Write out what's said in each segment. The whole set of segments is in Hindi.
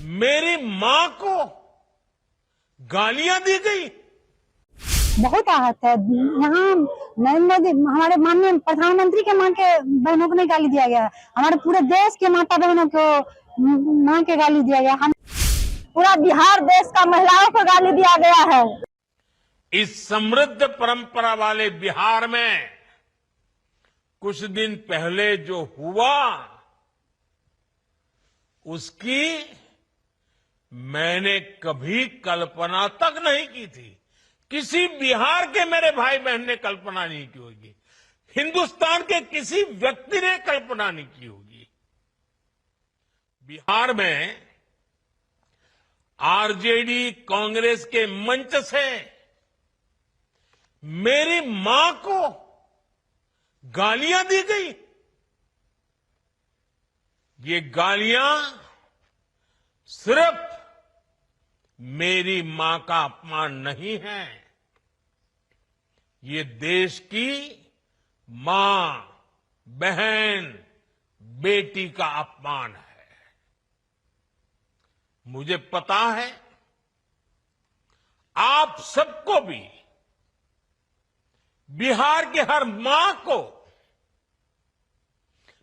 मेरी मां को गालियां दी गई। बहुत आहत है। यहाँ नरेंद्र मोदी हमारे माननीय प्रधानमंत्री के मां के बहनों को नहीं गाली दिया गया, हमारे पूरे देश के माता बहनों को मां के गाली दिया गया। हम पूरा बिहार देश का महिलाओं को गाली दिया गया है। इस समृद्ध परंपरा वाले बिहार में कुछ दिन पहले जो हुआ उसकी मैंने कभी कल्पना तक नहीं की थी। किसी बिहार के मेरे भाई बहन ने कल्पना नहीं की होगी, हिंदुस्तान के किसी व्यक्ति ने कल्पना नहीं की होगी। बिहार में आरजेडी कांग्रेस के मंच से मेरी मां को गालियां दी गई। ये गालियां सिर्फ मेरी मां का अपमान नहीं है, ये देश की मां, बहन, बेटी का अपमान है। मुझे पता है आप सबको भी बिहार की हर मां को,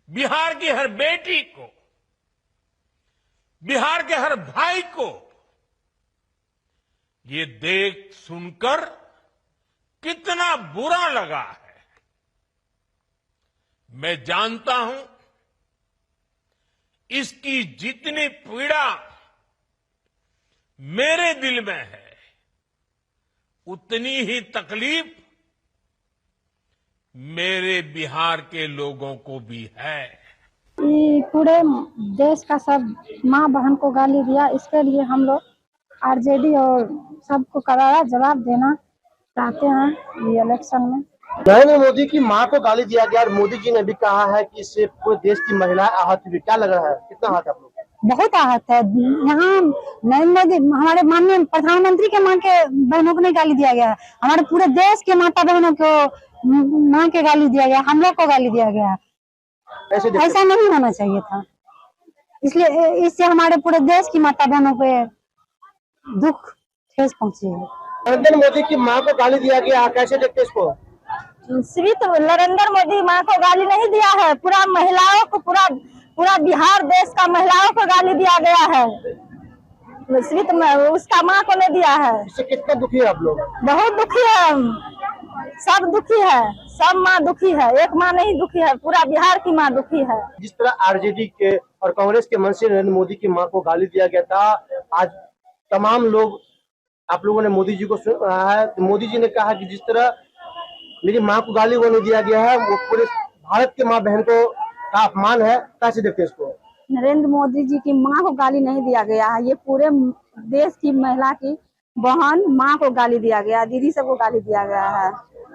बिहार की हर बेटी को, बिहार के हर भाई को ये देख सुनकर कितना बुरा लगा है। मैं जानता हूं इसकी जितनी पीड़ा मेरे दिल में है उतनी ही तकलीफ मेरे बिहार के लोगों को भी है। पूरे देश का सब माँ बहन को गाली दिया, इसके लिए हम लोग आरजेडी और सबको करारा जवाब देना चाहते हैं ये इलेक्शन में। नरेंद्र मोदी की मां को गाली दिया गया और मोदी जी ने भी कहा है कि इससे पूरे देश की महिलाएं आहत हुई। क्या लग रहा है, कितना आहत आप लोग? बहुत आहत है। यहाँ नरेंद्र मोदी हमारे माननीय प्रधानमंत्री के मां के बहनों को नहीं गाली दिया गया, हमारे पूरे देश के माता बहनों को मां के गाली दिया गया, हम लोग को गाली दिया गया। ऐसा नहीं होना चाहिए था, इसलिए इससे हमारे पूरे देश की माता बहनों पे दुख ठेस पहुंची है। नरेंद्र मोदी की मां को गाली दिया गया, कैसे देखते इसको? सिर्फ नरेंद्र मोदी मां को गाली नहीं दिया है, पूरा महिलाओं को, पूरा बिहार देश का महिलाओं को गाली दिया गया है, सिर्फ उसका मां को नहीं दिया है। इससे कितना दुखी है आप लोग? बहुत दुखी है, सब दुखी है, सब माँ दुखी है, एक माँ नहीं दुखी है, पूरा बिहार की माँ दुखी है। जिस तरह आरजेडी के और कांग्रेस के मन से नरेंद्र मोदी की मां को गाली दिया गया था, आज तमाम लोग, आप लोगों ने मोदी जी को सुना है, तो मोदी जी ने कहा कि जिस तरह मेरी मां को गाली वो नहीं दिया गया है, वो पूरे भारत के माँ बहन को का अपमान है। कैसे देखते हैं इसको? नरेंद्र मोदी जी की मां को गाली नहीं दिया गया है, ये पूरे देश की महिला की बहन माँ को गाली दिया गया, दीदी सबको गाली दिया गया है,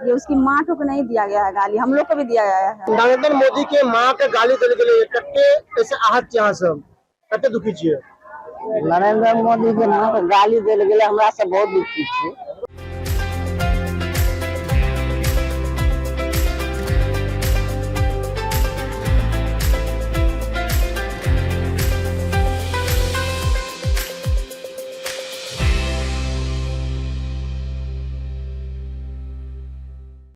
ये उसकी माँ को नहीं दिया गया है गाली, हम लोग को भी दिया गया है। नरेंद्र मोदी के मां के गाली देने के लिए कट्टे ऐसे आहत यहाँ सब कट्टे दुखी छे। नरेंद्र मोदी के मां को गाली देल गेले, हमरा सब बहुत दुखी छी।